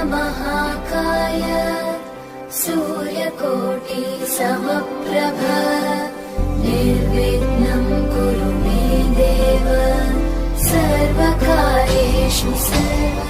महाकाय सूर्यकोटि समप्रभ निर्विघ्नं कुरु मे देव सर्वकार्येषु सर्वदा।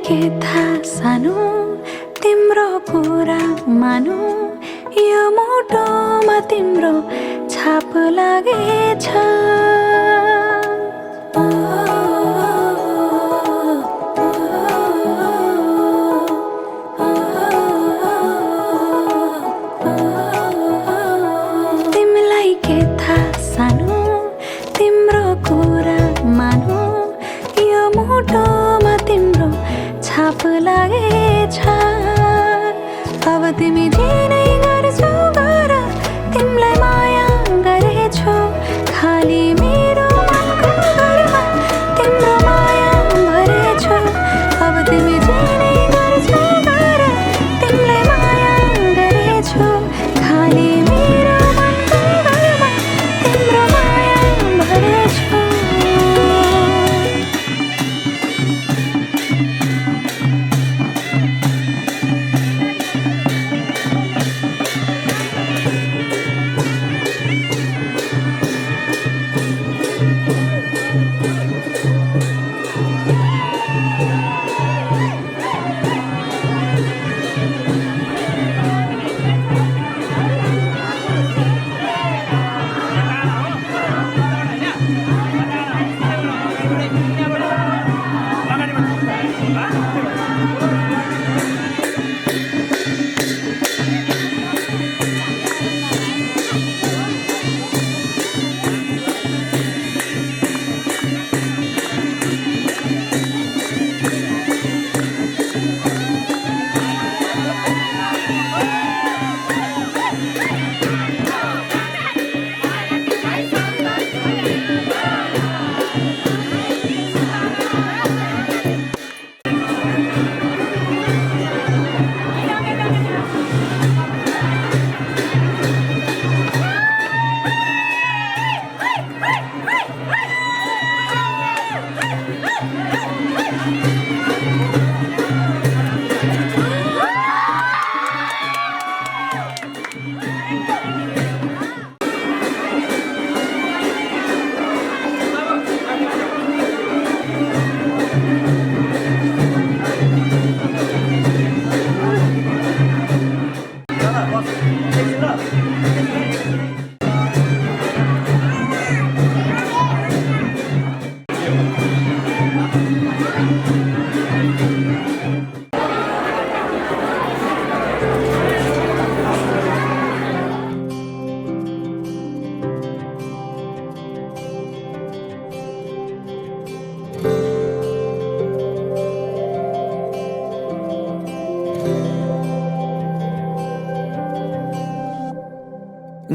के थाहा सानो तिम्रो कुरा मानु यो मुटुमा तिम्रो छाप लागेछ तिमीलाई के थाहा सानो तिम्रो कुरा मानु यो मुटुमा तिम्रो छाप लागेछ अब तिमी दिनै गर्छौ गर तिमीलाई माया गरेछु खाली मेरो मनको घरमा तिम्रो माया भरेछु अब तिमी दिनै गर्छौ गर तिमीलाई माया गरेछु खाली मेरो मनको घरमा तिम्रो माया भरेछु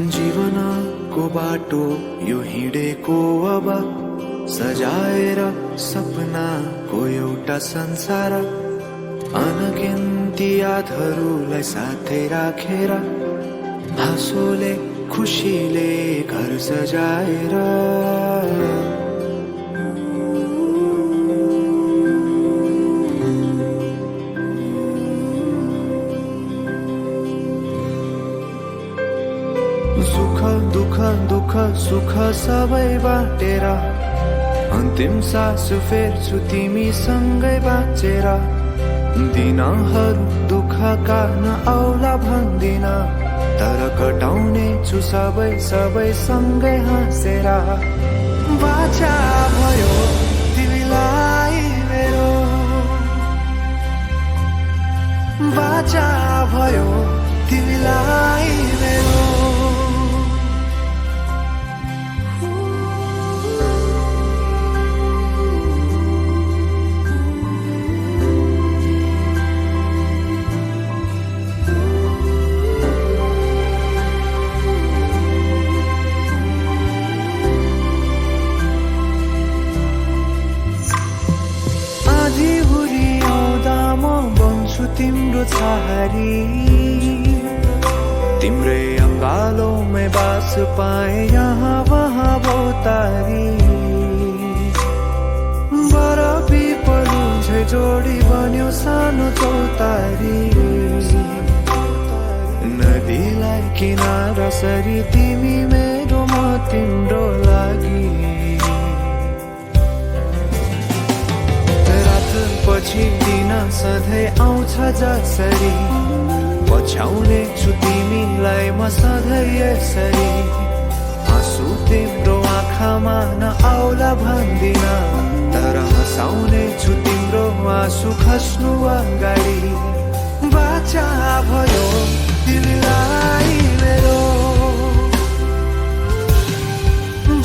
जीवनको बाटो यो हिँडेको अब सजाएर सपनाको एउटा संसार अनगिन्ती यादहरूलाई साथै राखेर हाँसोले खुसीले घर सजाएर सुख दुख सुख सबै बाटेर अन्तिम सास फेर्छु तिमीसँगै बाँचेर दिनहरू दुःखका नआउला भन्दिन तर कटाउने छु सबै सँगै हाँसेर बाचा भयो तिमीलाई मेरो बाचा भयो तिमीलाई मेरो तिम्रो छहारी तिम्रै अङ्गालोमै बास पाए यहाँ वहाँ बहुतारी बरफी पलु झै जोडी बन्यो सानो चौतारी नदीलाई किनारा सरी तिमी मेरो म तिम्रो लागि रात पछि दिन सधैँ आउँछ जसरी पछ्याउने छु तिमीलाई म सधैँ यसरी आँसु तिम्रो आँखामा नआउला भन्दिन तर हँसाउने छु तिम्रो आँसु खस्नु अगाडि बाचा भयो तिमीलाई मेरो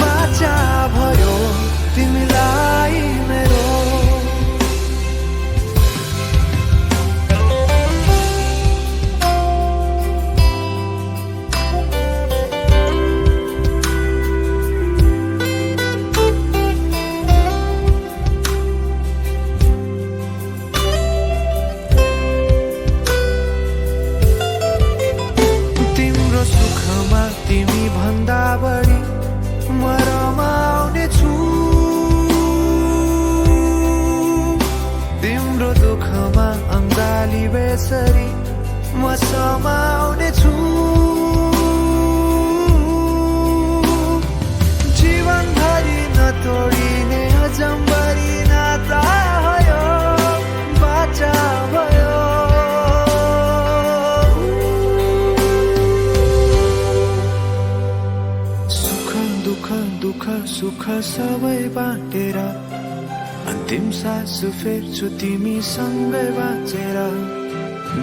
बाचा भयो तिमीलाई मेरो सुखमा तिमी भन्दा बढी म रमाउने छु तिम्रो दुःखमा अङ्गाली बेसरी म समाउने छु जीवनभरि नतोडिने अजम्बरी नाता भयो बाचा भयो दुःख सुख सबै बाँटेर अन्तिम सास फेर्छु तिमीसँगै बाँचेर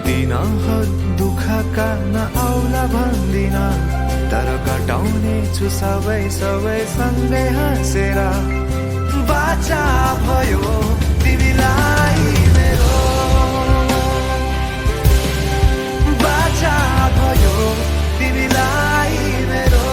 दिनहरू दुःखका नआउला भन्दिन तर घटाउने छु सबै सँगै हाँसेर बाचा भयो तिमीलाई मेरो बाचा भयो तिमीलाई मेरो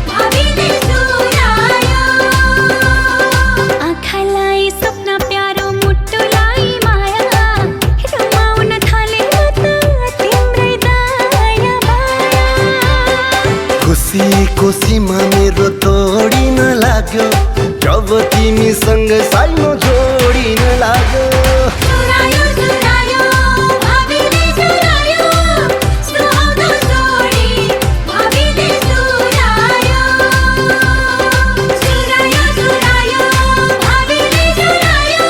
Happiness खुसीको सीमा मेरो तोडिन लाग्यो जब तिमीसँग साइनो जोडिन लाग्यो चुरायो चुरायो भावीले चुरायो सुहाउँदो जोडी भावीले चुरायो चुरायो चुरायो भावीले चुरायो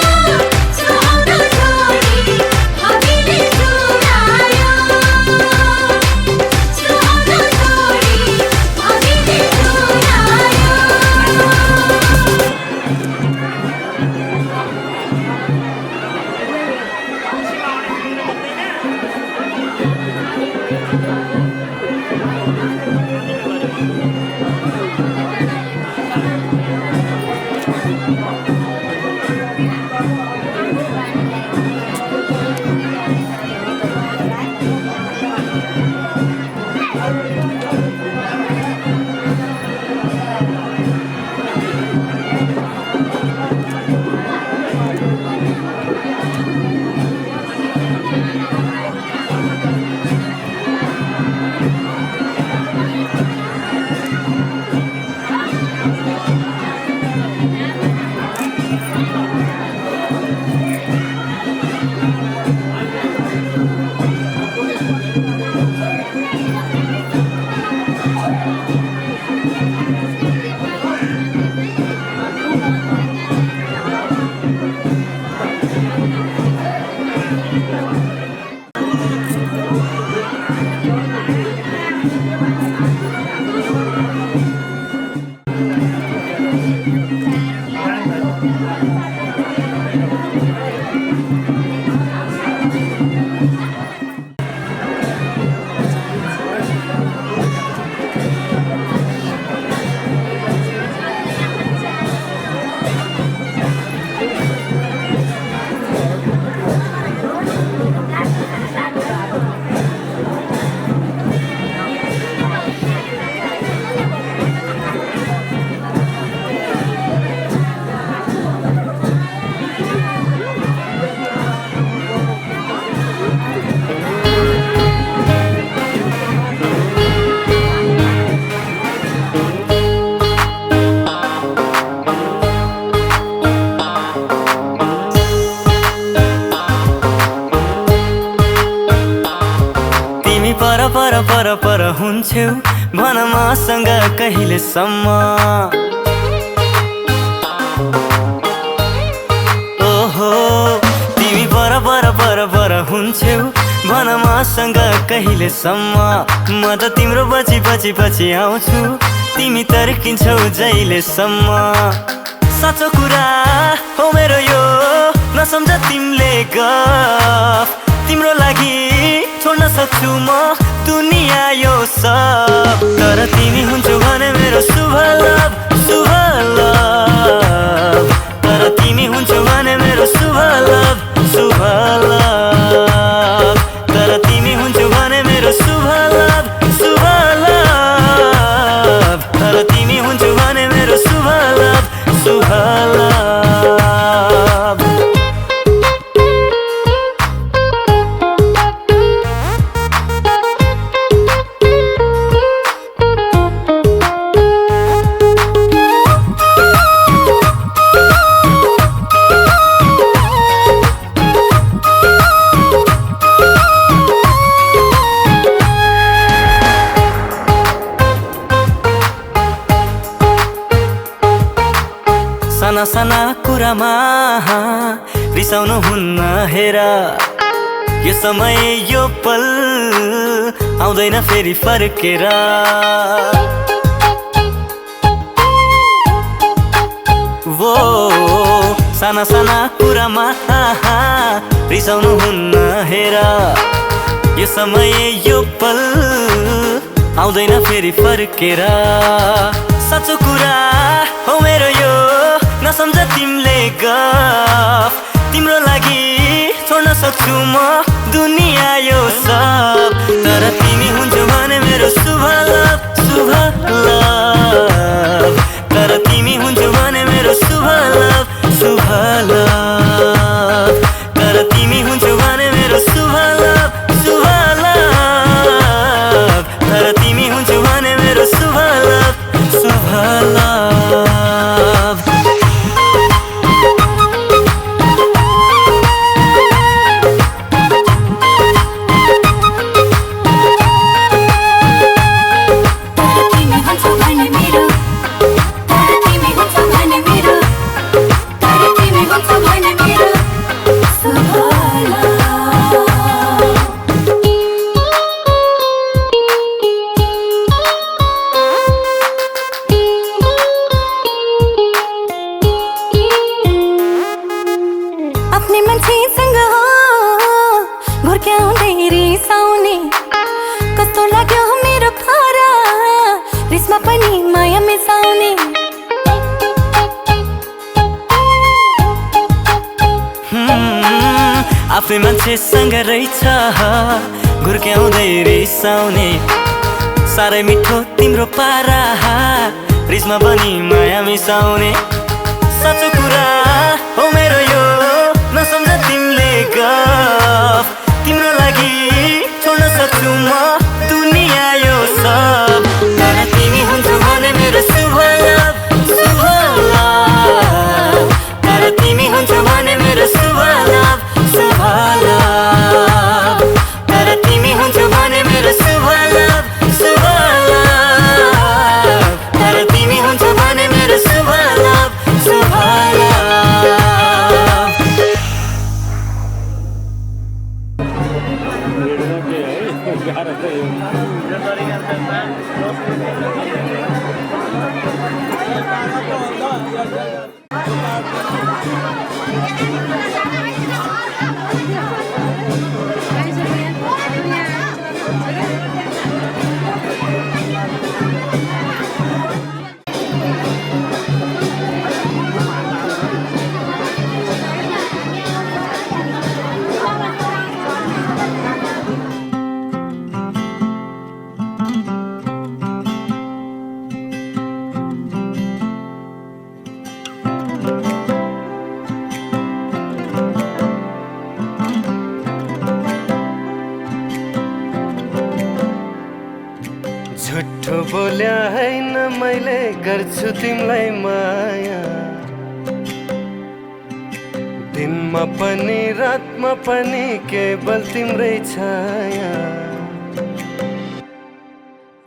सुहाउँदो जोडी भावीले चुरायो सुहाउँदो जोडी भावीले चुरायो पर हुन्छौ भन मसँग कहिलेसम्म ओहो तिमी पर हुन्छौ भन मसँग कहिलेसम्म म त तिम्रो पछि आउँछु तिमी तर्किन्छौ जहिलेसम्म साँचो कुरा हो मेरो यो नसम्झ तिमीले गफ तिम्रो लागि छोड्न सक्छु म दुनिया यो सब तर तिमी हुन्छौ भने मेरो शुभ लभ तर तिमी हुन्छौ भने मेरो शुभ लभ तर तिमी हुन्छौ भने मेरो शुभ लभ तर तिमी हुन्छौ भने मेरो शुभ लभ साना कुरामा रिसाउनु हुन्न हेर यो समय यो पल आउँदैन फेरि फर्केर वो साना कुरामा रिसाउनु हुन्न हेर यो समय यो पल आउँदैन फेरि फर्केर साँचो कुरा हो मेरो यो नसम्झ तिमीले गफ तिम्रो लागि छोड्न सक्छु म दुनिया यो सब तर तिमी हुन्छौ भने मेरो शुभ लभ तर तिमी हुन्छौ भने मेरो शुभ लभ तर तिमी हुन्छौ भने मेरो शुभ लभ तर तिमी हुन्छौ भने मेरो शुभ लभ ढ्याङ हो घोर्क्याउँदै रिसाउने कस्तो लाग्यो मेरो पारा रिसमा पनि माया मिसाउने आफै मान्छेसँग रहेछ घुर्क्याउँदै रिसाउने साह्रै मिठो तिम्रो पारा रिसमा पनि माया मिसाउने साँचो कुरा हो मेरो यो नसम्झ तिमीले गफ तिम्रो लागि छोड्न सक्छु म दुनिया यो सब तर तिमी हुन्छौ भने मेरो शुभ लाभ तर तिमी हुन्छौ भने मेरो शुभ लाभ तर तिमी हुन्छौ भने मेरो शुभ लाभ तर तिमी हुन्छौ भने मेरो शुभ लाभ झुट्ठो बोल्या हैन मैले गर्छु तिमीलाई माया दिनमा पनि रातमा पनि केवल तिम्रै छाया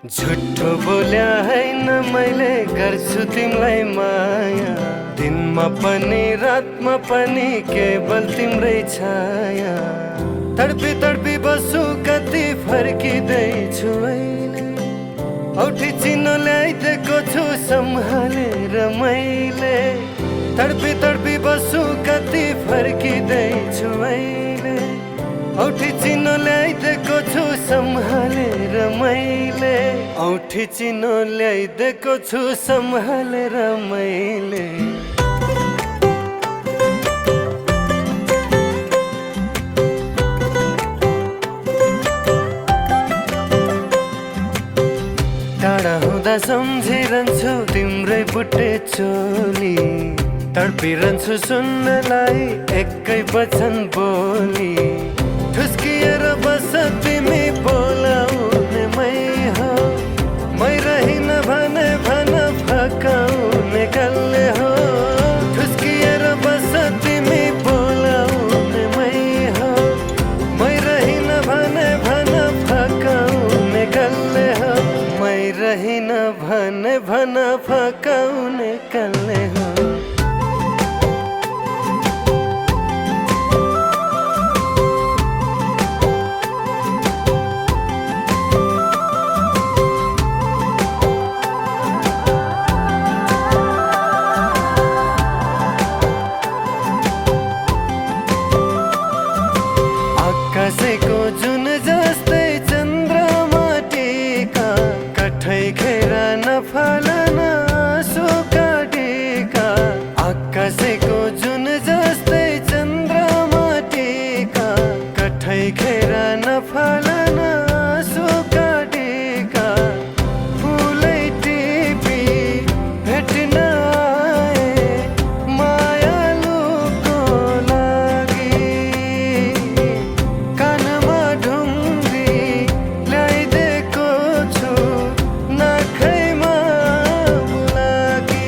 झुट्ठो बोल्या हैन मैले गर्छु तिमीलाई माया दिनमा पनि रातमा पनि केवल तिम्रै छाया तडपी तडपी बसु कति फर्किँदैछु अहिले औठी चिनो ल्याइदिएको छु सम्हालेर मैले तडपी तडपी बसु कति फर्किँदैछु अहिले औठी चिनो ल्याइदिएको छु सम्हालेर मैले औठी चिनो ल्याइदिएको छु सम्हालेर मैले टाढा हुँदा सम्झिरहन्छु तिम्रै बुट्टे चोली तडपिरहन्छु सुन्नलाई एकै वचन बोली ठुस्किएर बस तिमी बोलाउने मै हो मै रहिन भने भन फकाउने कसले हो ठुस्किएर बस तिमी बोलाउने मै हो मै रहिन भने भन फकाउने कसले हो मै रहिन भने भन फकाउने कसले हो आकाशको जुन जस्तै चन्द्रमा टीका कठै घेरा नफालन आँसुका टीका आकाशको जुन जस्तै चन्द्रमा टीका कठै घेरा नफालन आँसुका टीका फुलै टिपी भेट्न आए मायालुको लागि कानमा ढुङ्ग्री ल्याइदिएको छु नखैमा बुलाकी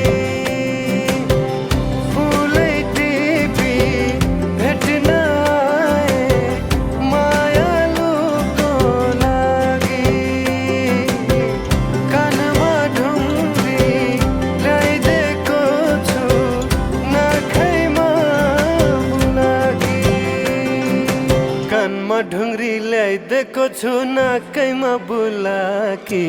फुलै टिपी भेट्न आए मायालुको लागि कानमा ढुङ्ग्री ल्याइदिएको छु नखैमा बुलाकी कानमा ढुङ्ग्री ल्याइदिएको छु नाकैमा बुलाकी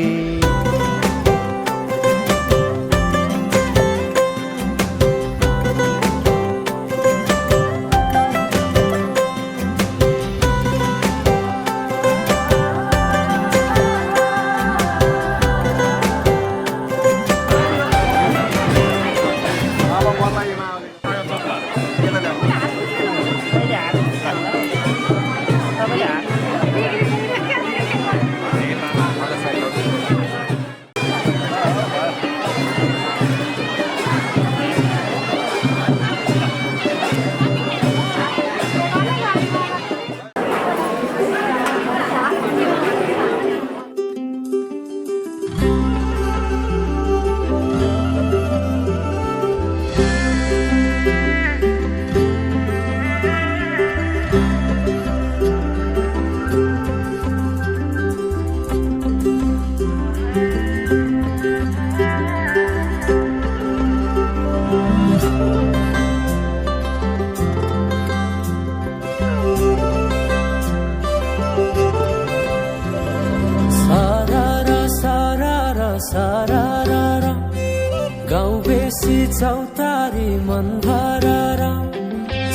चौतारी मन भरर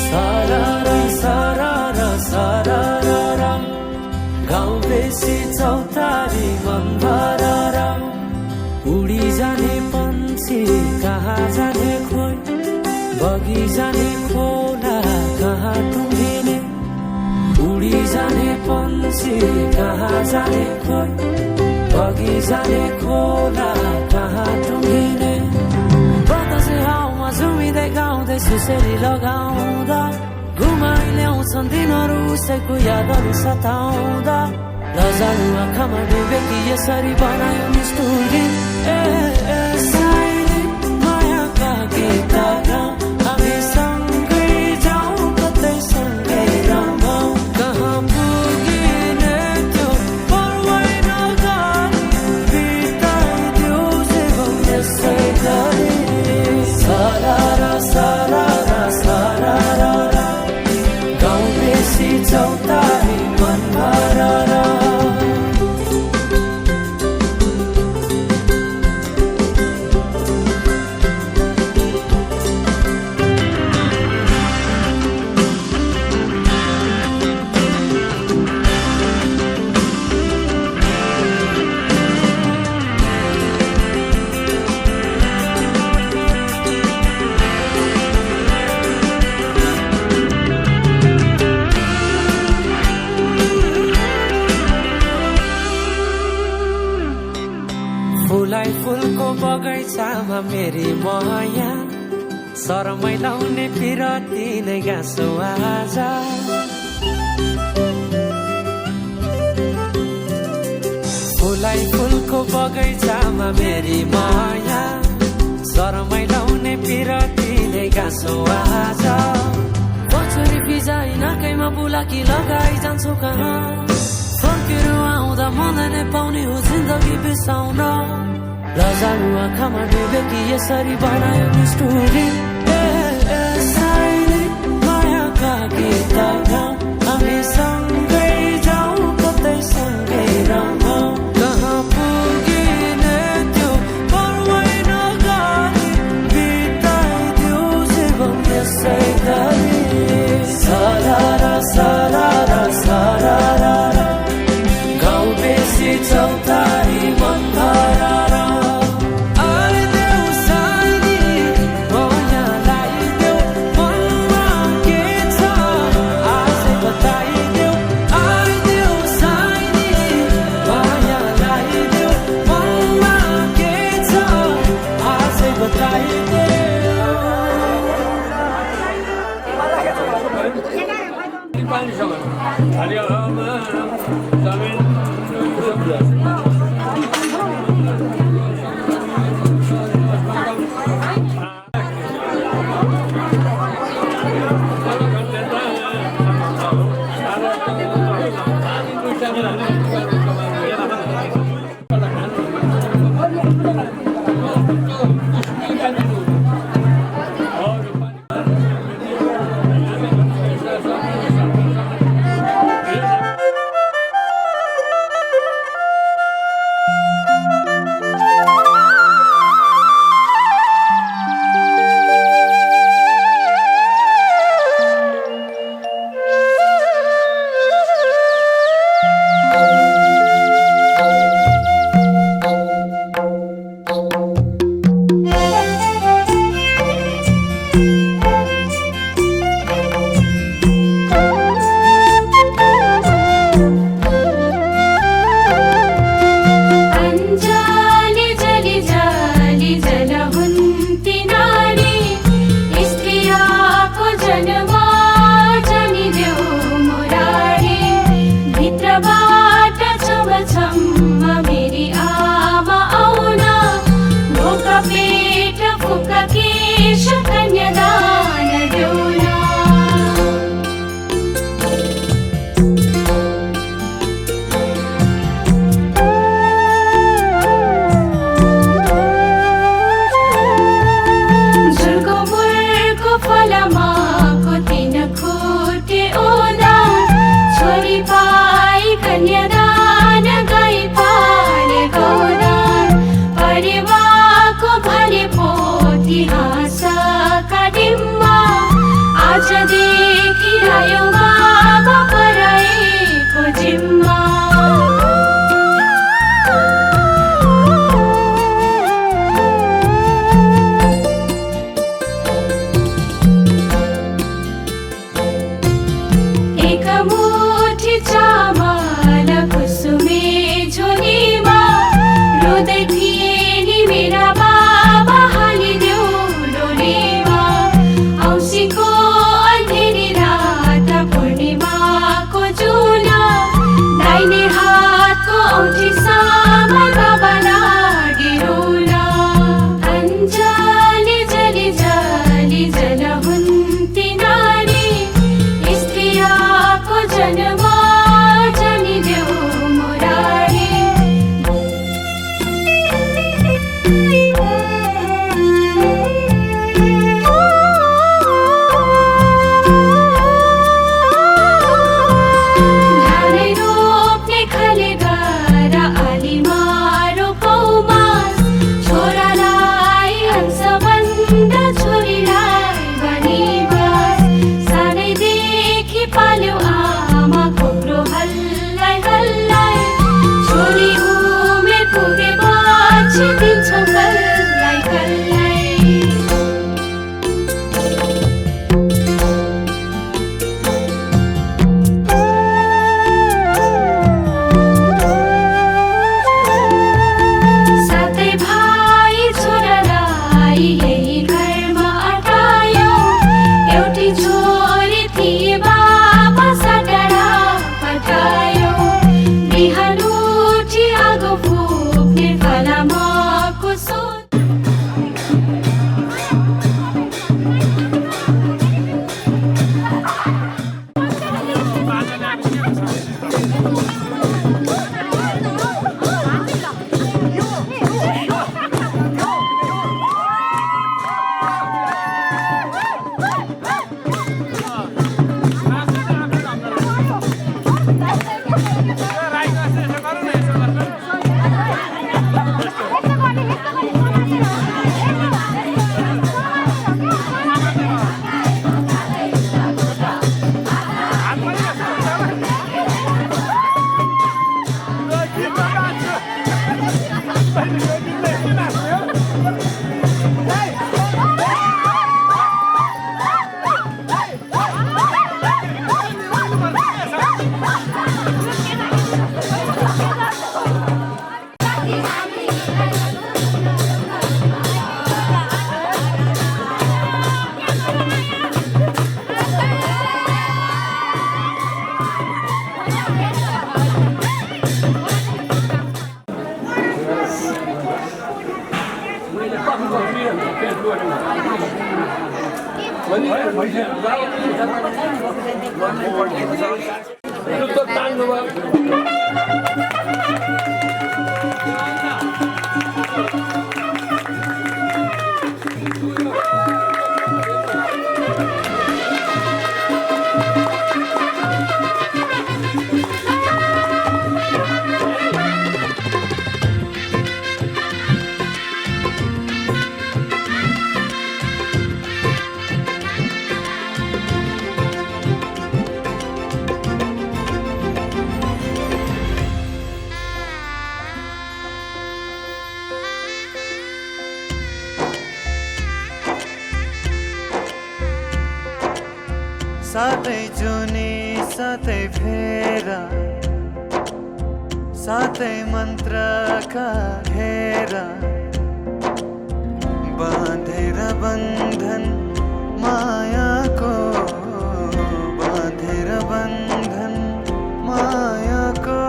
सरर सरर सरर गाउँ बेसी चौतारी मन भरर उडी जाने पन्छी कहाँ जाने खोइ बगी जाने खोला कहाँ टुङ्गिने उडी जाने पन्छी कहाँ जाने खोइ बगी जाने खोला कहाँ टुङ्गिने बतासे हाउमा झुमिँदै गाउँदै सुसेरी लगाउँदा घुमाइ ल्याउँछन् दिनहरू उसैको यादहरू सताउँदा लजालु आँखामा डुबे कि यसरी बनायो निष्ठुरी साइली मायाका गीतहरू हामी सँगै जाउँ कतै सँगै रमाउँ कहाँ पुगिने त्यो पर्वै नगरी बिताइदियो जीवन यसै गरी सरर सरर सरर गाउँ बेसी चौतारी मन भरर फुलाई फुलको बगैँचामा मेरी माया शरमै लाउने पिरती नै गाँसो आज फुलाई फुलको बगैँचामा मेरी माया शरमै लाउने पिरती नै गाँसो आज पछुरी बिजाइ नाकैमा बुलाकी लगाइ जान्छु कहाँ फर्केर आउँदा मलाई नै पाउने हो जिन्दगी बिसाउन लजालु आँखामा डुबे कि यसरी बनायो निष्ठुरी साइली मायाका गीतहरू हामी सँगै जाउँ कतै सँगै रमाउँ कहाँ पुगिने त्यो पर्वै नगरी बिताइदियो जीवन यसै गरी सरर सरर सरर गाउँ बेसी चौतारी मन भरर आइदेऊ साइली माया लाइदेऊ मनमा के छ आजै बताइदेऊ आइदेऊ साइली माया लाइदेऊ मनमा के छ आजै बताइदेऊ वनमा जानिदेऊ मुरारी धानै रोप्ने खाले गारा आलीमा रोपौमा छोरालाई हंसभन्दा छोरीलाई बनिबास सानैदेखि पाल्यो आमा कोक्रो हल्लाइ हल्लाइ छोरी उमेर पुगेपछि दिन्छौ कल्लाई कल्लाई सातै भाइ छोरालाई यही घरमा अटायो एउटी छोरी थिए बाबा सटारा पठायो बिहान उठी आगो फुक्ने फलामको सोच सातै जुनी सातै फेरा सातै मन्त्रका घेरा बाँधेर बन्धन मायाको बाँधेर बन्धन मायाको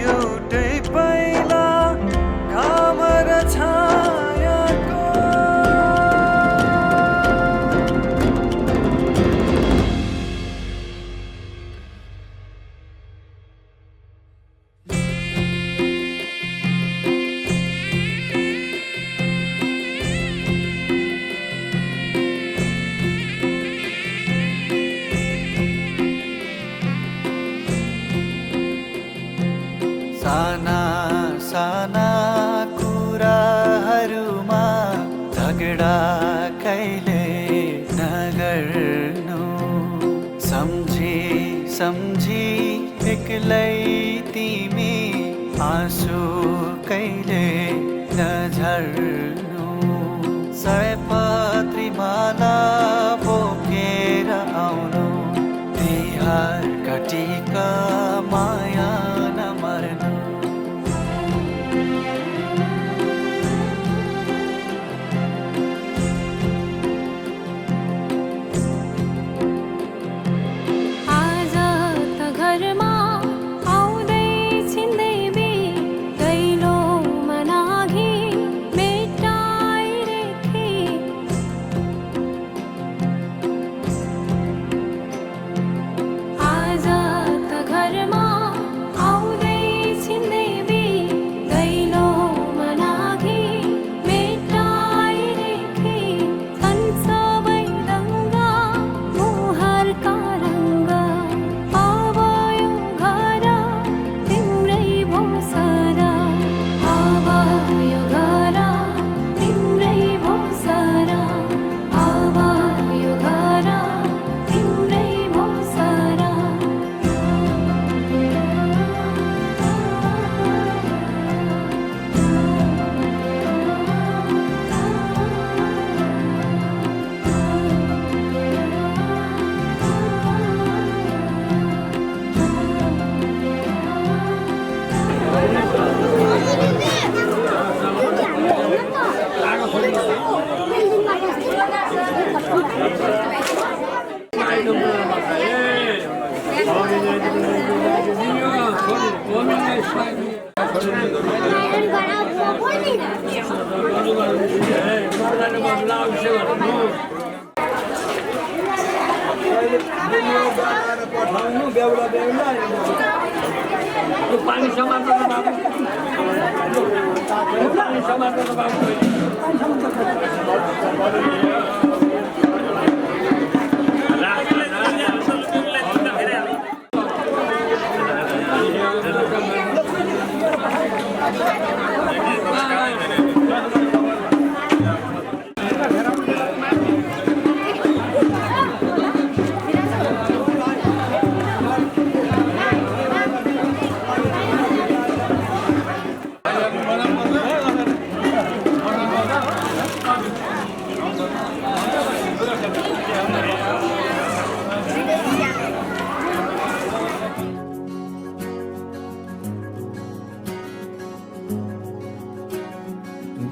एउटै पाइला घाम र छायाको साना साना कुराहरूमा झगडा कहिले नगर्नु सम्झी सम्झी एक्लै तिमी आँसु कहिले नझर्नु सयपत्री माला बोकेर आउनु तिहार कटिका माया नमर्नु आज त घरमा आउँदै छिन्दै बे दैलो मनाघि मेटाइरेथे आज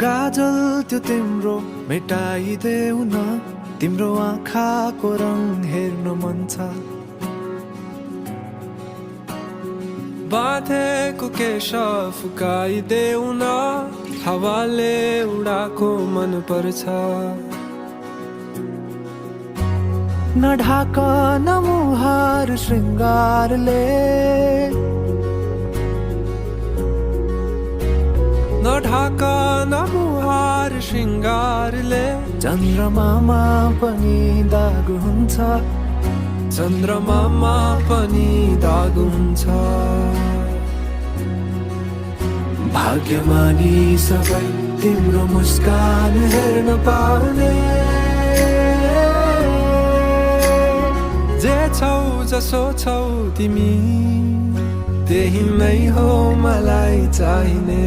गाजल त्यो तिम्रो मेटाइदेऊ न तिम्रो आँखाको रङ हेर्न मन छ बाँधेको केश फुकाइदेऊ न हावाले उडाको मन पर्छ नढाक न मुहार श्रृङ्गारले नढाक न मुहार श्रृङ्गारले चन्द्रमामा पनि दाग हुन्छ चन्द्रमामा पनि दाग हुन्छ भाग्यमानी सबै तिम्रो मुस्कान हेर्न पाउने जे छौ जसो छौ तिमी त्यही नै हो मलाई चाहिने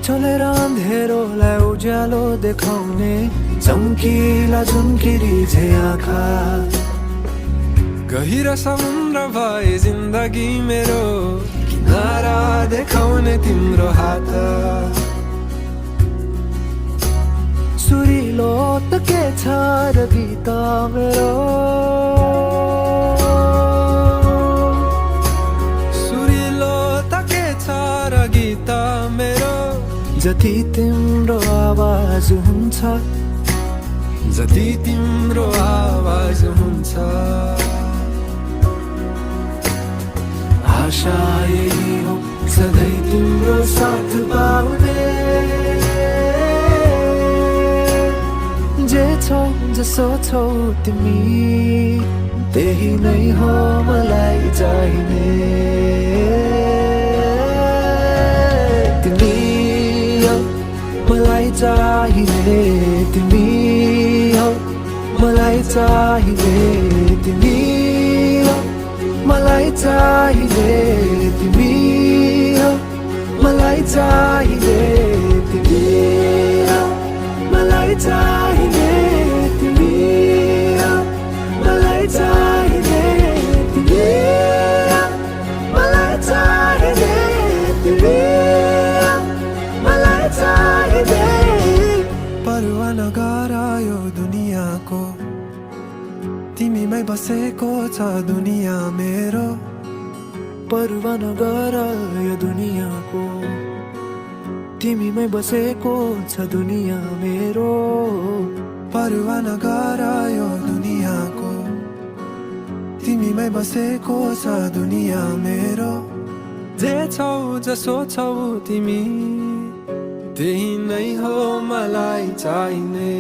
चलेर अँधेरोलाई उज्यालो देखाउने चम्किला झुम्किरी झै आँखा गहिरो समुद्र भए जिन्दगी मेरो किनारा देखाउने तिम्रो हात सुरिलो त के छ र गीत मेरो सुरिलो त के छ र गीत मेरो जति तिम्रो आवाज हुन्छ जति तिम्रो आवाज हुन्छ आशा यही हो सधैँ तिम्रो साथ पाउने जे छौ जसो छौ तिमी त्यही नै हो मलाई चाहिने मलाई चाहिने तिमी हौ मलाई चाहिने तिमी हौ मलाई चाहिने तिमी हौ मलाई चाहिने तिमी हौ मलाई चाहिने तिमी हौ मलाई चाहिने तिमी हौ मलाई चाहिने तिमी परवा नगर यो दुनियाँको तिमीमै बसेको छ दुनियाँ मेरो परवा नगर यो दुनियाँको तिमीमै बसेको छ दुनियाँ मेरो परवा नगर यो दुनियाँको तिमीमै बसेको छ दुनियाँ मेरो जे छौ जसो छौ तिमी त्यही नै हो मलाई चाहिने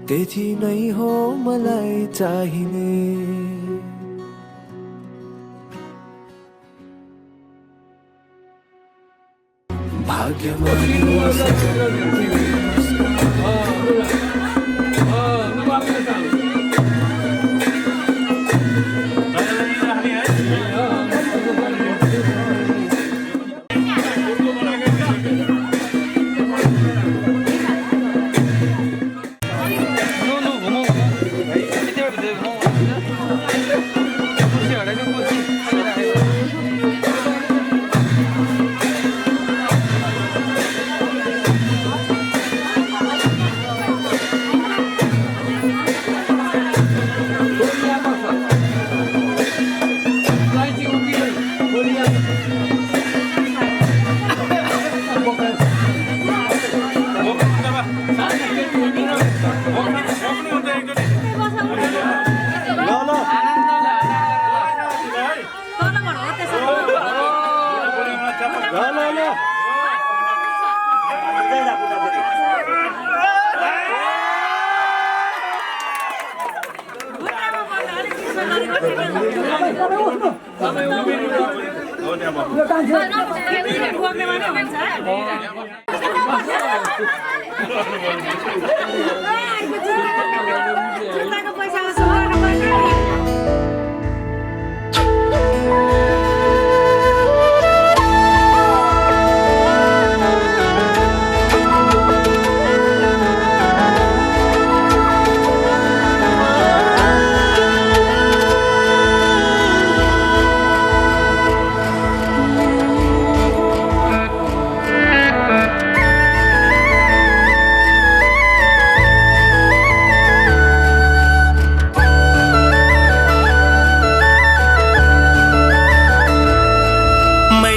त्यही नै हो मलाई चाहिने भाग्यमानी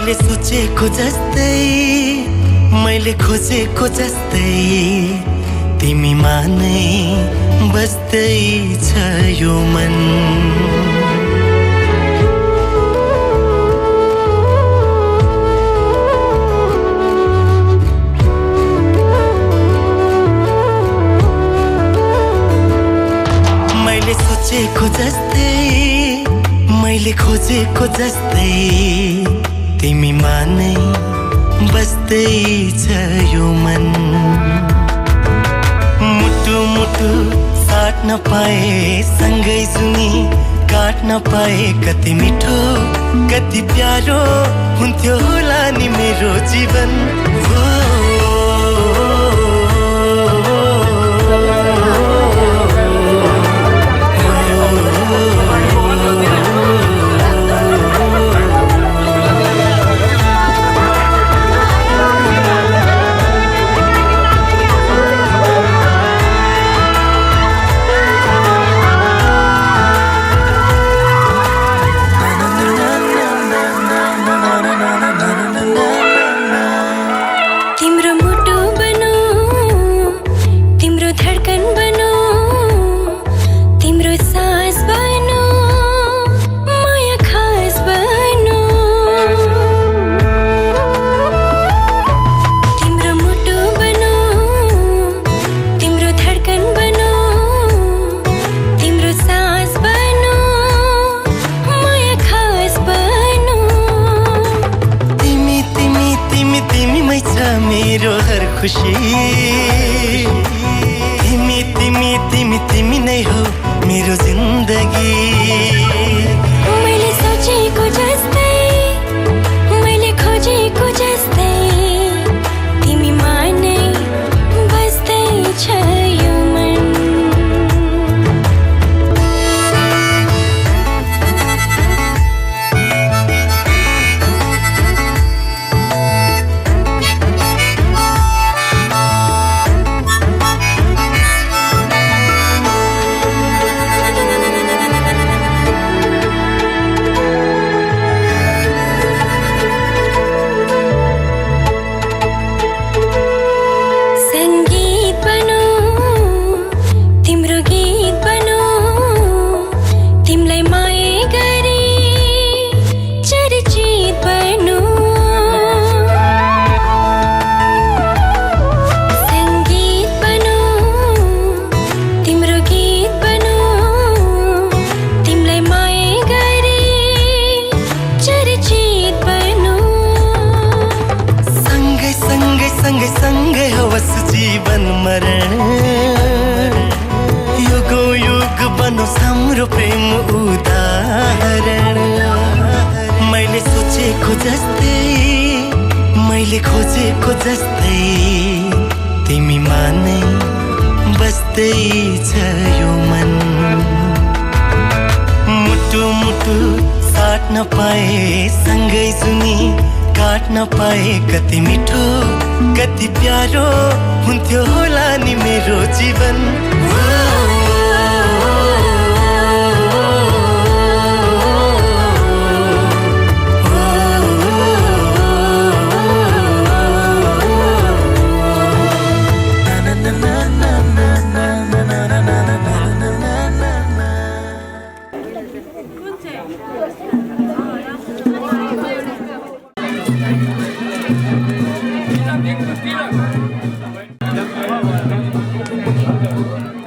मैले सोचेको जस्तै मैले खोजेको जस्तै तिमीमा नै बस्दै छ यो मन मैले सोचेको जस्तै मैले खोजेको जस्तै तिमीमा नै बस्दै छ यो मन मुटु मुटु साट्न पाए सँगै सुनि काट्न पाए कति मिठो कति प्यारो हुन्थ्यो होला नि मेरो जीवन हो मेरो हर खुशी तिमी तिमी तिमी तिमी नै हो मेरो जिन्दगी मैले सोचेको जस्तै मैले खोजेको जस्तै तिमीमा नै बस्दै छ यो मन सँगै होस् जीवन मरण युग युग बनोस् हाम्रो प्रेम उदाहरण मैले सोचेको जस्तै मैले खोजेको जस्तै तिमीमा नै बस्दै छ यो मन मुटु मुटु साट्न पाए सँगै सुनि काट्न पाए कति मिठो कति प्यारो हुन्थ्यो होला नि मेरो जीवन Thank you.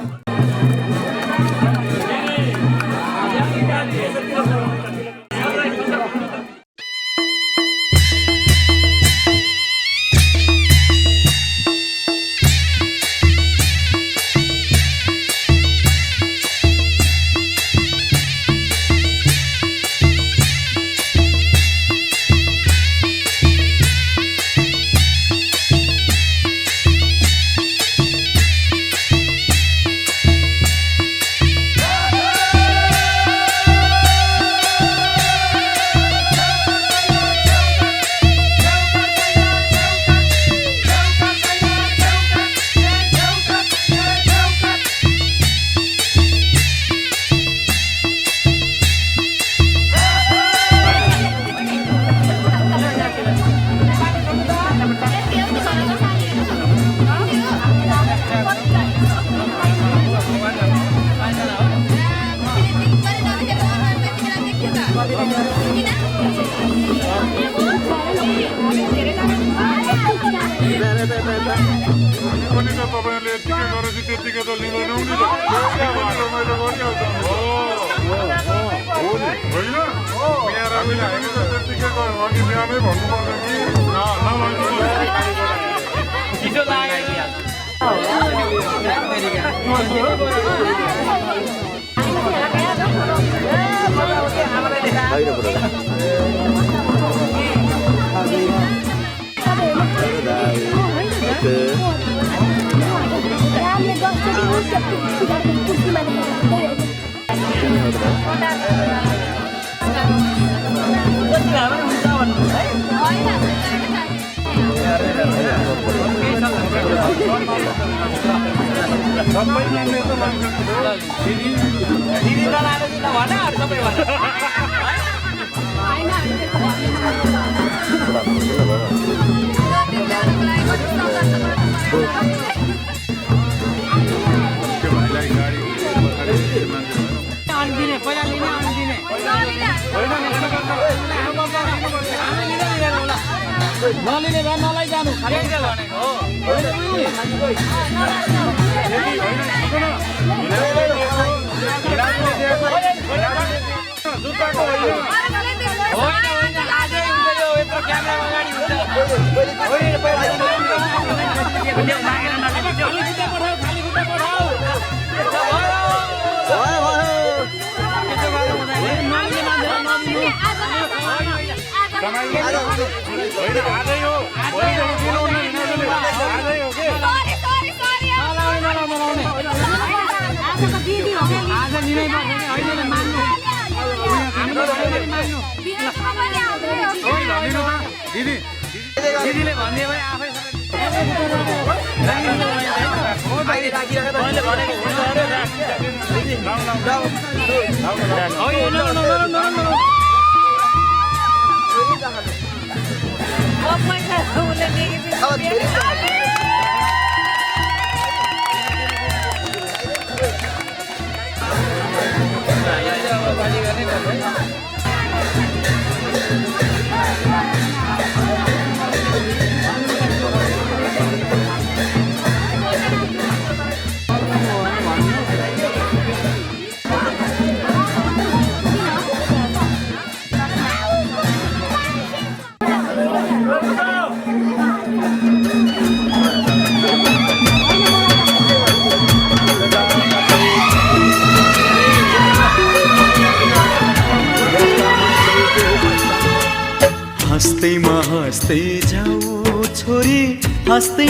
हँस्दै जाऊ छोरी, हँस्दै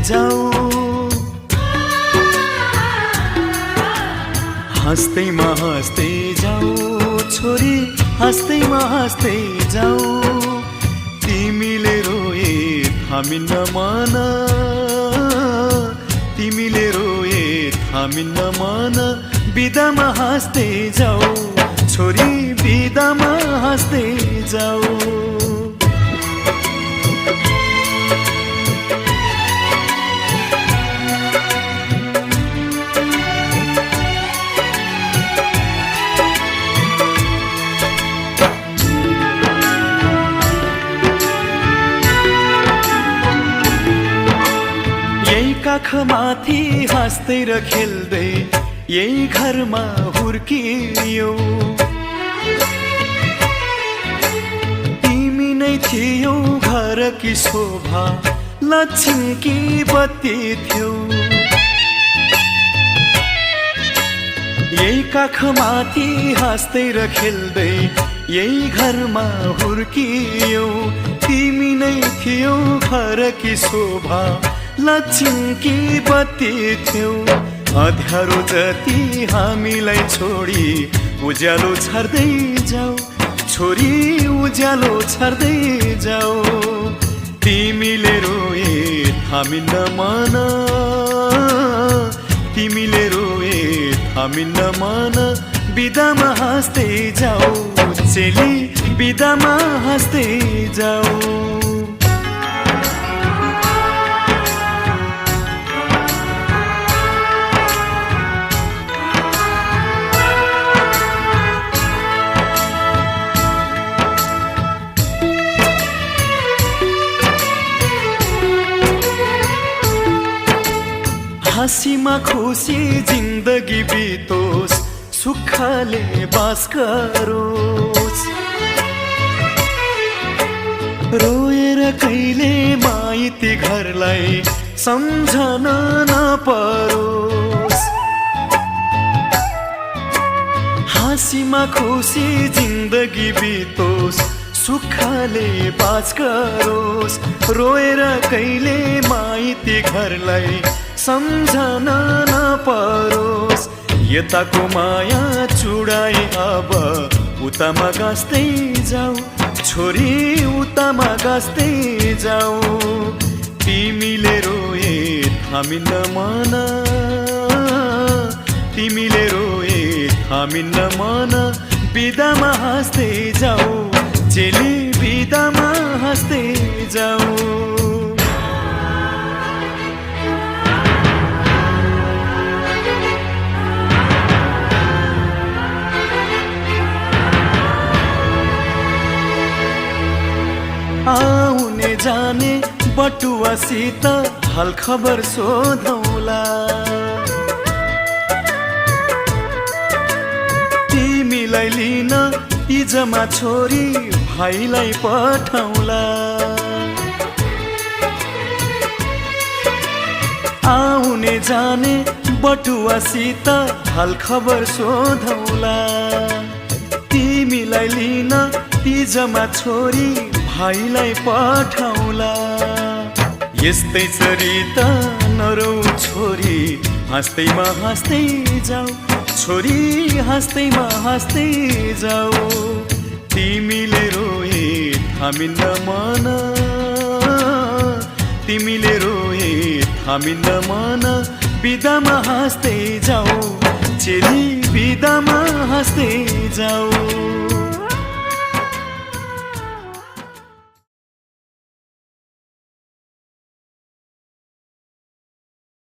जाऊ, हँस्दै जाऊ छोरी, हँस्दै जाऊ। तिमीले रोए थामिन्न मन, तिमीले रोए थामिन्न मन, बिदामा हाँस्दै जाऊ छोरी, बिदामा हाँस्दै जाऊ। काखमाथि हाँस्दै र खेल्दै यही घरमा हुर्कियौ, तिमी नै थियौ घरकी शोभा, लक्ष्मीकी बत्ती थियौ। यही काखमाथि हाँस्दै र खेल्दै यही घरमा हुर्कियौ, तिमी नै थियौ घरकी शोभा, लक्ष्मीकी बत्ती थियौ। अँध्यारो जति हामीलाई छोडी उज्यालो छर्दै जाऊ छोरी, उज्यालो छर्दै जाऊ। तिमीले रोए थामिन्न मन, तिमीले रोए थामिन्न मन, बिदामा हाँस्दै जाऊ चेली, बिदामा हाँस्दै जाऊ। हाँसीमा खुसी जिन्दगी बितोस् सुखले बास गरोस् रोएर कहिले माइती घरलाई सम्झन नपरोस् हाँसीमा खुसी जिन्दगी बितोस् सुखले बास गरोस् रोएर कहिले माइती घरलाई सम्झन नपरोस् यताको माया चुडाई अब उतामा गाँस्दै जाऊ छोरी उतामा गाँस्दै जाऊ तिमीले रोए थामिन्न मन तिमीले रोए थामिन्न मन बिदामा हाँस्दै जाऊ चेली बिदामा हाँस्दै जाऊ आउने जाने बटुवासित हाल खबर सोधौला तिमीलाई लिन इजमा छोरी भाइलाई पठाउला आउने जाने बटुवासित हाल खबर सोधौला तिमीलाई लिन इजमा छोरी भाइलाई पठाउला यस्तै चरिता नरौ छोरी हाँस्दैमा हाँस्दै जाऊ छोरी हाँस्दैमा हाँस्दै जाऊ तिमीले रोए थामिन्न मन तिमीले रोए थामिन्न मन बिदामा हाँस्दै जाऊ चेली बिदामा हाँस्दै जाऊ